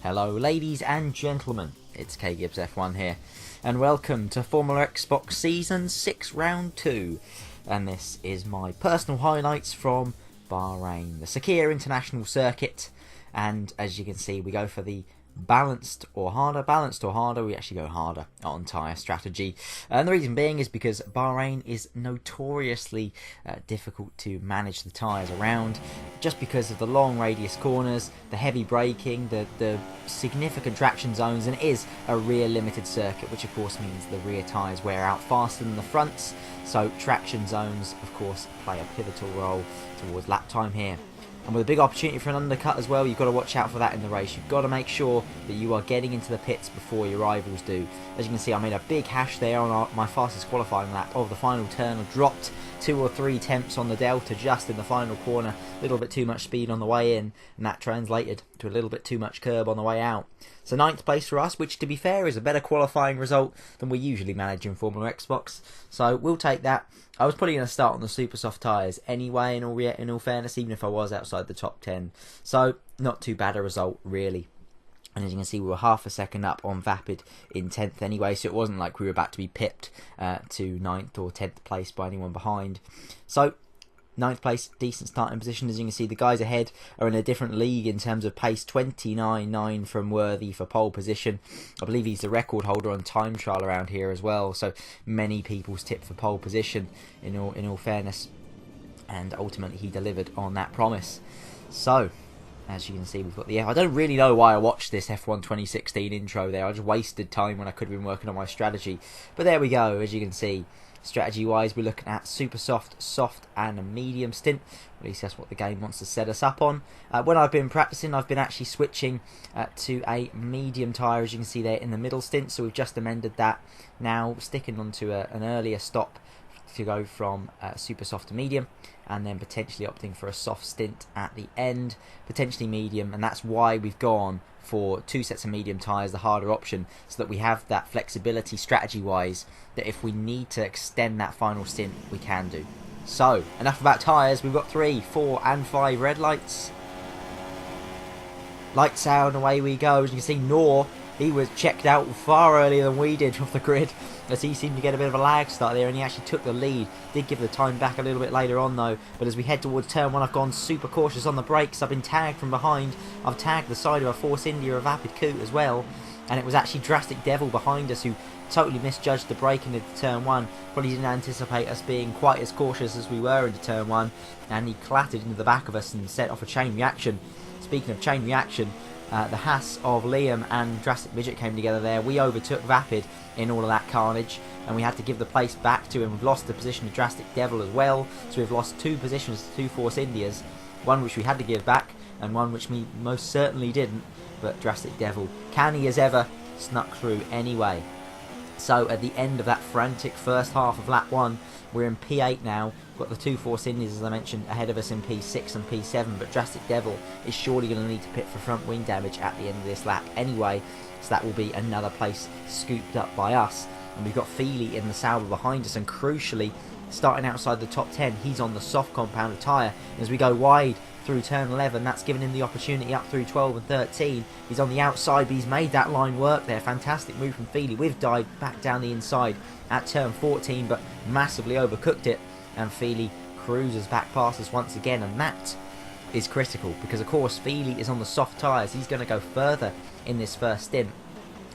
Hello ladies and gentlemen, it's K Gibbs F1 here, and welcome to Formula Xbox Season 6 Round 2, and this is my personal highlights from Bahrain, the Sakhir International Circuit, and as you can see we go for the balanced or harder, we actually go harder on tyre strategy, and the reason being is because Bahrain is notoriously difficult to manage the tyres around, just because of the long radius corners, the heavy braking, the significant traction zones, and it is a rear limited circuit, which of course means the rear tyres wear out faster than the fronts, so traction zones of course play a pivotal role towards lap time here. And with a big opportunity for an undercut as well, you've got to watch out for that in the race. You've got to make sure that you are getting into the pits before your rivals do. As you can see, I made a big hash there on my fastest qualifying lap of the final turn. I dropped 2 or 3 tenths on the delta just in the final corner. A little bit too much speed on the way in, and that translated to a little bit too much curb on the way out. So 9th place for us, which to be fair is a better qualifying result than we usually manage in Formula Xbox. So we'll take that. I was probably going to start on the super soft tyres anyway, in all fairness, even if I was outside the top 10. So not too bad a result really. And as you can see, we were half a second up on Vapid in 10th anyway, so it wasn't like we were about to be pipped to 9th or 10th place by anyone behind. So 9th place, decent starting position. As you can see, the guys ahead are in a different league in terms of pace. 29.9 from Worthy for pole position. I believe he's the record holder on time trial around here as well, so many people's tip for pole position in all fairness, and ultimately he delivered on that promise. So as you can see, we've got the I don't really know why I watched this F1 2016 intro there. I just wasted time when I could have been working on my strategy, but there we go. As you can see, strategy wise, we're looking at super soft, soft and a medium stint. At least that's what the game wants to set us up on. When I've been practicing, I've been actually switching to a medium tyre, as you can see there in the middle stint, so we've just amended that now, sticking onto an earlier stop to go from super soft to medium, and then potentially opting for a soft stint at the end, potentially medium, and that's why we've gone for 2 sets of medium tyres, the harder option, so that we have that flexibility strategy wise, that if we need to extend that final stint we can do. So enough about tyres. We've got 3, 4 and 5 red lights. Lights out and away we go. As you can see, Noor, he was checked out far earlier than we did off the grid, as he seemed to get a bit of a lag start there, and he actually took the lead. Did give the time back a little bit later on though, but as we head towards turn 1, I've gone super cautious on the brakes. I've been tagged from behind. I've tagged the side of a Force India, a Vapid Coot as well, and it was actually Drastic Devil behind us who totally misjudged the braking into turn 1. Probably didn't anticipate us being quite as cautious as we were into turn 1, and he clattered into the back of us and set off a chain reaction. Speaking of chain reaction, the Haas of Liam and Drastic Midget came together there. We overtook Vapid in all of that carnage, and we had to give the place back to him. We've lost the position of Drastic Devil as well, so we've lost 2 positions to 2 Force Indias, one which we had to give back and one which we most certainly didn't, but Drastic Devil, canny as ever, snuck through anyway. So at the end of that frantic first half of lap 1, we're in P8 now. We've got the 2 Force Indies, as I mentioned, ahead of us in P6 and P7, but Drastic Devil is surely going to need to pit for front wing damage at the end of this lap anyway, so that will be another place scooped up by us. And we've got Feely in the Sauber behind us, and crucially, starting outside the top 10, he's on the soft compounded tyre. As we go wide through turn 11, that's given him the opportunity up through 12 and 13. He's on the outside, but he's made that line work there. Fantastic move from Feely. We've died back down the inside at turn 14, but massively overcooked it, and Feely cruises back past us once again, and that is critical because of course Feely is on the soft tyres. He's going to go further in this first stint,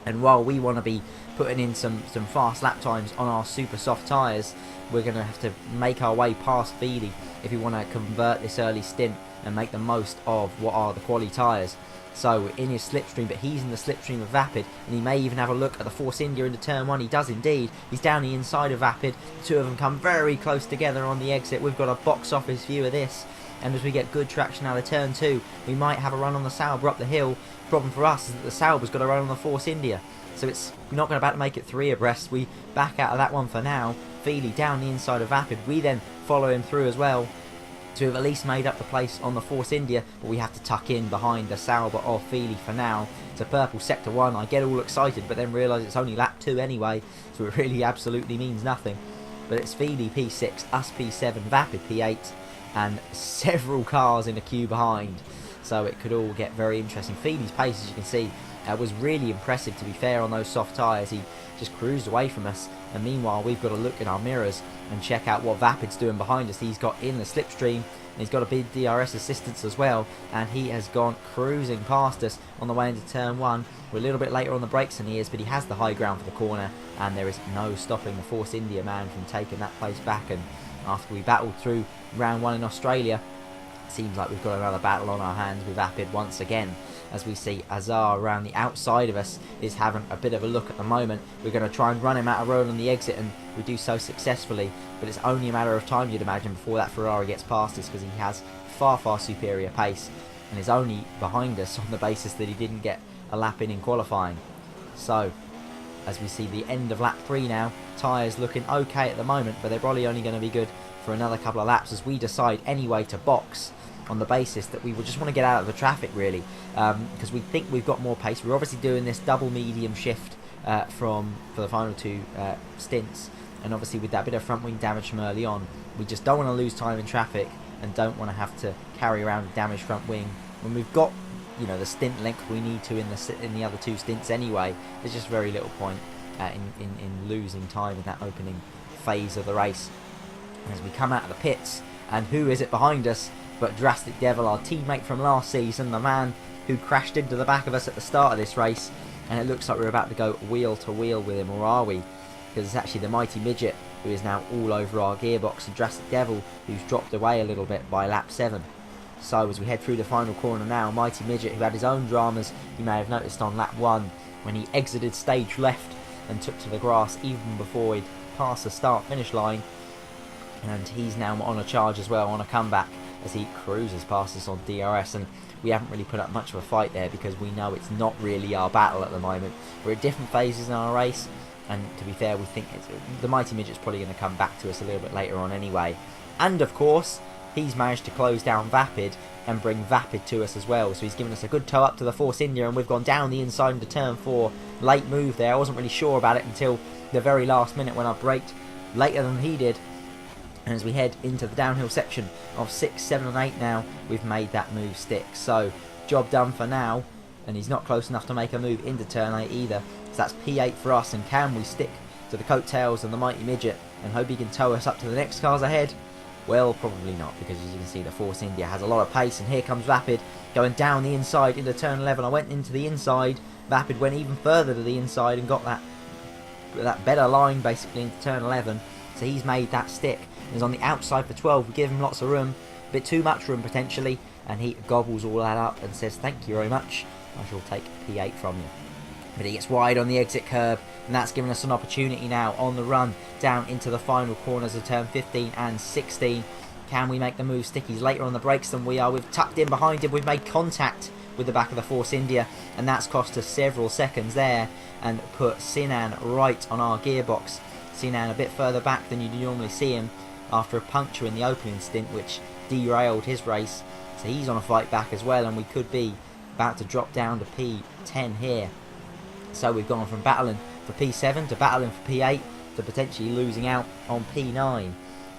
and while we want to be putting in some fast lap times on our super soft tyres, we're going to have to make our way past Feely if we want to convert this early stint and make the most of what are the quali tyres. So we're in his slipstream, but he's in the slipstream of Vapid, and he may even have a look at the Force India into turn 1. He does indeed. He's down the inside of Vapid. The 2 of them come very close together on the exit. We've got a box office view of this, and as we get good traction out of turn 2, we might have a run on the Sauber up the hill. The problem for us is that the Sauber's got a run on the Force India, so it's not going to about to make it 3 abreast. We back out of that one for now. Feely down the inside of Vapid. We then follow him through as well to have at least made up the place on the Force India, but we have to tuck in behind the Sauber of Feely for now. It's a purple sector 1. I get all excited, but then realise it's only lap 2 anyway, so it really absolutely means nothing. But it's Feely P6, us P7, Vapid P8, and several cars in a queue behind. so it could all get very interesting. Feeney's pace, as you can see, was really impressive, to be fair, on those soft tyres. He just cruised away from us, and meanwhile we've got to look in our mirrors and check out what Vapid's doing behind us. He's got in the slipstream, and he's got a big DRS assistance as well, and he has gone cruising past us on the way into turn 1. We're a little bit later on the brakes than he is, but he has the high ground for the corner, and there is no stopping the Force India man from taking that place back. And after we battled through round 1 in Australia, seems like we've got another battle on our hands with Vapid once again, as we see Azar around the outside of us is having a bit of a look at the moment. We're going to try and run him out of road on the exit, and we do so successfully, but it's only a matter of time, you'd imagine, before that Ferrari gets past us, because he has far superior pace and is only behind us on the basis that he didn't get a lap in qualifying. So as we see the end of lap 3 now, tyres looking okay at the moment, but they're probably only going to be good for another couple of laps, as we decide anyway to box on the basis that we would just want to get out of the traffic, really, because we think we've got more pace. We're obviously doing this double medium shift for the final 2 stints, and obviously with that bit of front wing damage from early on, we just don't want to lose time in traffic and don't want to have to carry around a damaged front wing when we've got, you know, the stint length we need to in the other 2 stints anyway. There's just very little point in losing time in that opening phase of the race. As we come out of the pits, and who is it behind us but Drastic Devil, our teammate from last season, the man who crashed into the back of us at the start of this race, and it looks like we're about to go wheel to wheel with him, or are we? Because it's actually the Mighty Midget who is now all over our gearbox, and Drastic Devil who's dropped away a little bit by lap 7. So as we head through the final corner now, Mighty Midget, who had his own dramas, you may have noticed on lap 1 when he exited stage left and took to the grass even before he'd passed the start finish line, and he's now on a charge as well, on a comeback, as he cruises past us on DRS. And we haven't really put up much of a fight there, because we know it's not really our battle at the moment. We're at different phases in our race, and to be fair, we think the Mighty Midget's probably going to come back to us a little bit later on anyway. And of course, he's managed to close down Vapid and bring Vapid to us as well, so he's given us a good tow up to the Force India, and we've gone down the inside into turn 4. Late move there. I wasn't really sure about it until the very last minute when I braked later than he did. And as we head into the downhill section of 6, 7 and 8 now, we've made that move stick. So job done for now, and he's not close enough to make a move into turn 8 either. So that's P8 for us, and can we stick to the coattails of the Mighty Midget and hope he can tow us up to the next cars ahead? Well, probably not, because as you can see, the Force India has a lot of pace, and here comes Vapid going down the inside into turn 11. I went into the inside, Vapid went even further to the inside and got that better line basically into turn 11. So he's made that stick. He's on the outside for 12. We give him lots of room, a bit too much room potentially, and he gobbles all that up and says thank you very much, I shall take P8 from you. But he gets wide on the exit curb, and that's given us an opportunity now on the run down into the final corners of turn 15 and 16. Can we make the move stick? He's later on the brakes than we are. We've tucked in behind him. We've made contact with the back of the Force India, and that's cost us several seconds there and put Sinan right on our gearbox. Sinan a bit further back than you'd normally see him after a puncture in the opening stint, which derailed his race. So he's on a fight back as well, and we could be about to drop down to P10 here. So we've gone from battling for P7 to battling for P8 to potentially losing out on P9,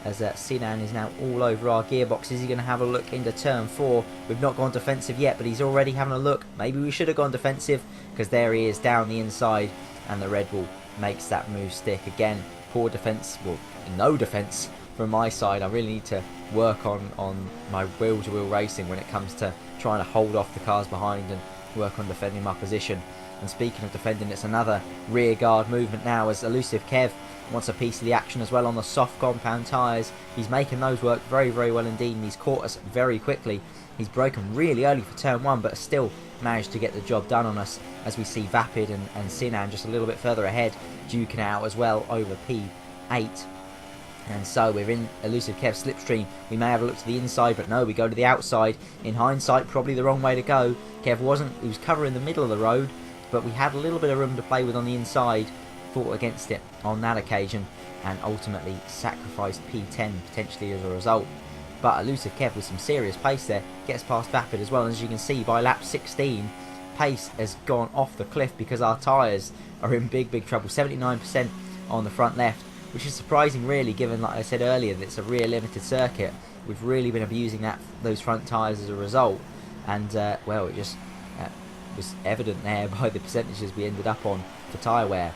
as Sinan is now all over our gearbox. Is he going to have a look into turn 4? We've not gone defensive yet, but he's already having a look. Maybe we should have gone defensive, because there he is down the inside, and the Red Bull makes that move stick. Again, poor defence, well, no defence from my side. I really need to work on my wheel-to-wheel racing when it comes to trying to hold off the cars behind and work on defending my position. And speaking of defending, it's another rear guard movement now, as Elusive Kev wants a piece of the action as well on the soft compound tyres. He's making those work very well indeed, and he's caught us very quickly. He's broken really early for turn 1, but still managed to get the job done on us, as we see Vapid and Sinan just a little bit further ahead, duking out as well over P8. And so we're in Elusive Kev's slipstream. We may have a look to the inside, but no, we go to the outside. In hindsight, probably the wrong way to go. Kev he was covering the middle of the road, but we had a little bit of room to play with on the inside. Fought against it on that occasion, and ultimately sacrificed P10 potentially as a result. But Elusive Kev with some serious pace there gets past Vapid as well, and as you can see by lap 16, pace has gone off the cliff because our tyres are in big trouble. 79% on the front left, which is surprising really, given, like I said earlier, that it's a rear limited circuit. We've really been abusing those front tyres as a result. and well, it just was evident there by the percentages we ended up on for tyre wear.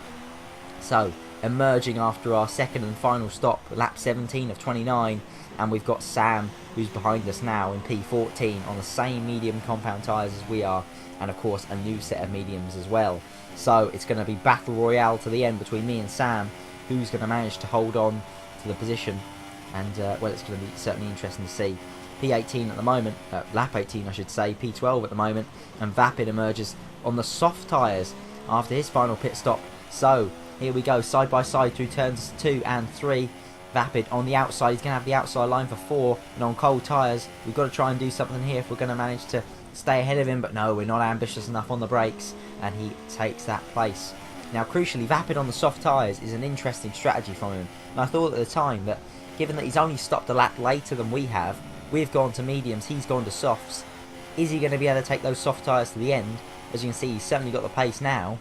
So emerging after our second and final stop, lap 17 of 29, and we've got Sam, who's behind us now in P14 on the same medium compound tyres as we are, and of course a new set of mediums as well. So it's going to be battle royale to the end between me and Sam, who's going to manage to hold on to the position, and well, it's going to be certainly interesting to see. P18 at the moment, lap 18 I should say, P12 at the moment, and Vapid emerges on the soft tyres after his final pit stop. So here we go, side by side through turns 2 and 3. Vapid on the outside, he's going to have the outside line for 4, and on cold tyres we've got to try and do something here if we're going to manage to stay ahead of him, but no, we're not ambitious enough on the brakes, and he takes that place. Now crucially, Vapid on the soft tyres is an interesting strategy from him, and I thought at the time that given that he's only stopped a lap later than we have, we've gone to mediums, he's gone to softs, is he going to be able to take those soft tyres to the end? As you can see, he's certainly got the pace now,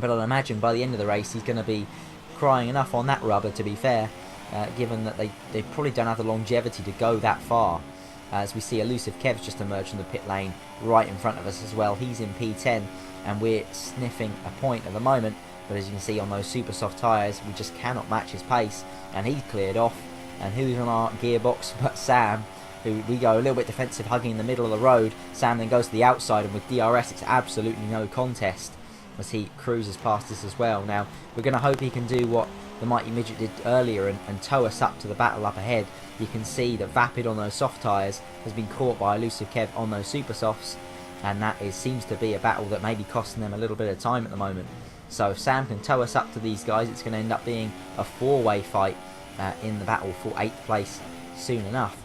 but I'll imagine by the end of the race he's going to be crying enough on that rubber, to be fair, given that they probably don't have the longevity to go that far. As we see Elusive Kev's just emerged from the pit lane right in front of us as well. He's in P10 and we're sniffing a point at the moment, but as you can see on those super soft tyres we just cannot match his pace, and he's cleared off. And who's on our gearbox but Sam, who we go a little bit defensive, hugging in the middle of the road. Sam then goes to the outside, and with DRS it's absolutely no contest as he cruises past us as well. Now we're going to hope he can do what the Mighty Midget did earlier and tow us up to the battle up ahead. You can see that Vapid on those soft tyres has been caught by Elusive Kev on those super softs, and that seems to be a battle that may be costing them a little bit of time at the moment. So if Sam can tow us up to these guys, it's going to end up being a four-way fight in the battle for 8th place soon enough.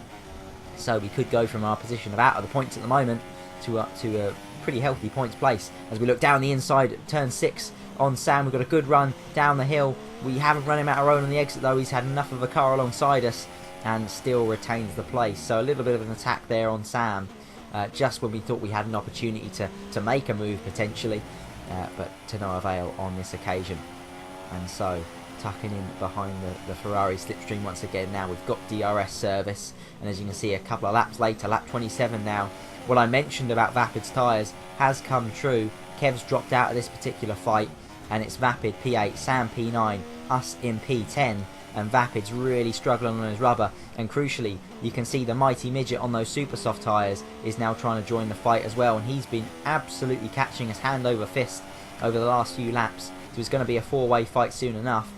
So we could go from our position of out of the points at the moment to a pretty healthy points place. As we look down the inside at turn 6 on Sam, we've got a good run down the hill. We haven't run him out of road on the exit though. He's had enough of a car alongside us and still retains the place. So a little bit of an attack there on Sam, just when we thought we had an opportunity to make a move potentially, but to no avail on this occasion. And so tucking in behind the Ferrari slipstream once again. Now we've got DRS service, and as you can see a couple of laps later, lap 27 now, what I mentioned about Vapid's tyres has come true. Kev's dropped out of this particular fight, and it's Vapid P8, Sam P9, us in P10, and Vapid's really struggling on his rubber. And crucially, you can see the Mighty Midget on those super soft tyres is now trying to join the fight as well, and he's been absolutely catching us hand over fist over the last few laps. So it's going to be a four-way fight soon enough.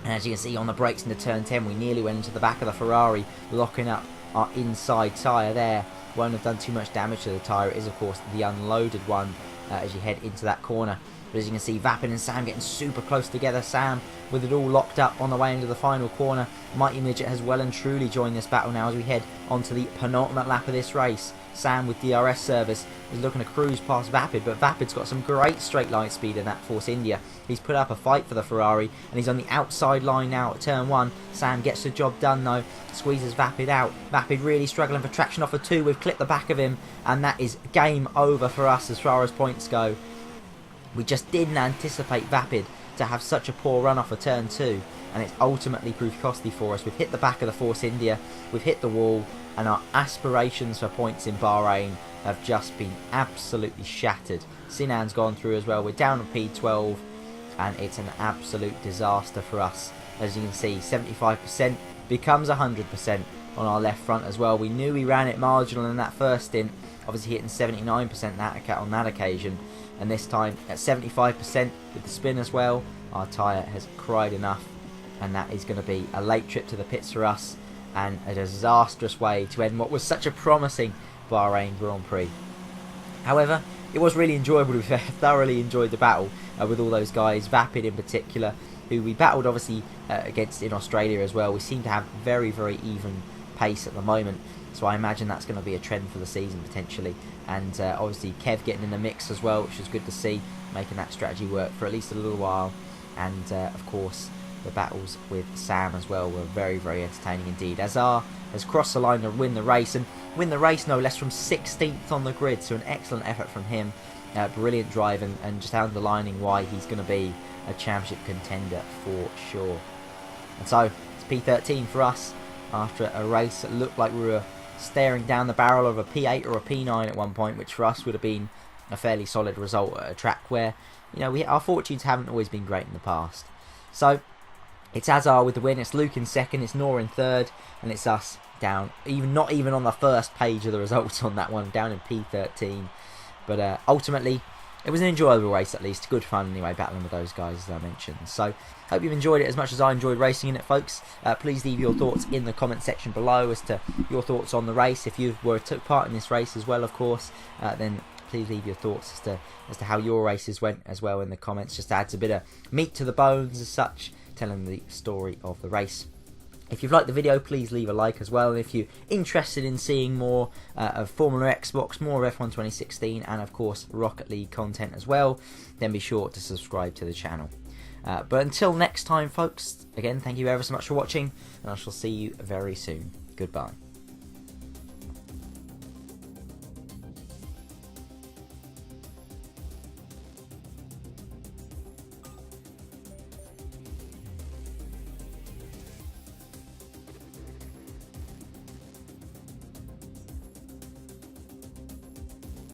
And as you can see on the brakes into turn 10, we nearly went into the back of the Ferrari, locking up our inside tyre there. Won't have done too much damage to the tyre. It is of course the unloaded one as you head into that corner. But as you can see, Vapid and Sam getting super close together. Sam with it all locked up on the way into the final corner. Mighty Midget has well and truly joined this battle now as we head onto the penultimate lap of this race. Sam with DRS service is looking to cruise past Vapid, but Vapid's got some great straight line speed in that Force India. He's put up a fight for the Ferrari, and he's on the outside line now at turn 1. Sam gets the job done though, squeezes Vapid out. Vapid really struggling for traction off of 2. We've clipped the back of him, and that is game over for us as far as points go. We just didn't anticipate Vapid to have such a poor run off of turn 2, and it's ultimately proved costly for us. We've hit the back of the Force India, we've hit the wall, and our aspirations for points in Bahrain have just been absolutely shattered. Sinan's gone through as well. We're down to P12, and it's an absolute disaster for us. As you can see, 75% becomes 100% on our left front as well. We knew we ran it marginal in that first stint, obviously hitting 79% on that occasion, and this time at 75% with the spin as well, our tyre has cried enough, and that is going to be a late trip to the pits for us and a disastrous way to end what was such a promising Bahrain Grand Prix. However, it was really enjoyable to be fair. Thoroughly enjoyed the battle with all those guys, Vapid in particular, who we battled obviously against in Australia as well. We seem to have very, very even pace at the moment, so I imagine that's going to be a trend for the season potentially. And obviously Kev getting in the mix as well, which is good to see, making that strategy work for at least a little while. And of course the battles with Sam as well were very, very entertaining indeed. Azar has crossed the line to win the race, and win the race no less from 16th on the grid, so an excellent effort from him. Brilliant drive, and just underlining why he's going to be a championship contender for sure. And so it's P13 for us after a race that looked like we were staring down the barrel of a P8 or a P9 at one point, which for us would have been a fairly solid result at a track where, you know, our fortunes haven't always been great in the past. So it's Azar with the win, it's Luke in second, it's Noor in third, and it's us down, not even on the first page of the results on that one, down in P13. But ultimately, it was an enjoyable race, at least. Good fun anyway, battling with those guys, as I mentioned. So, hope you've enjoyed it as much as I enjoyed racing in it, folks. Please leave your thoughts in the comment section below as to your thoughts on the race. If you took part in this race as well, of course, then please leave your thoughts as to how your races went as well in the comments. Just adds a bit of meat to the bones as such, telling the story of the race. If you've liked the video, please leave a like as well. And if you're interested in seeing more of Formula Xbox, more of F1 2016, and of course Rocket League content as well, then be sure to subscribe to the channel. But until next time, folks, again, thank you ever so much for watching, and I shall see you very soon. Goodbye.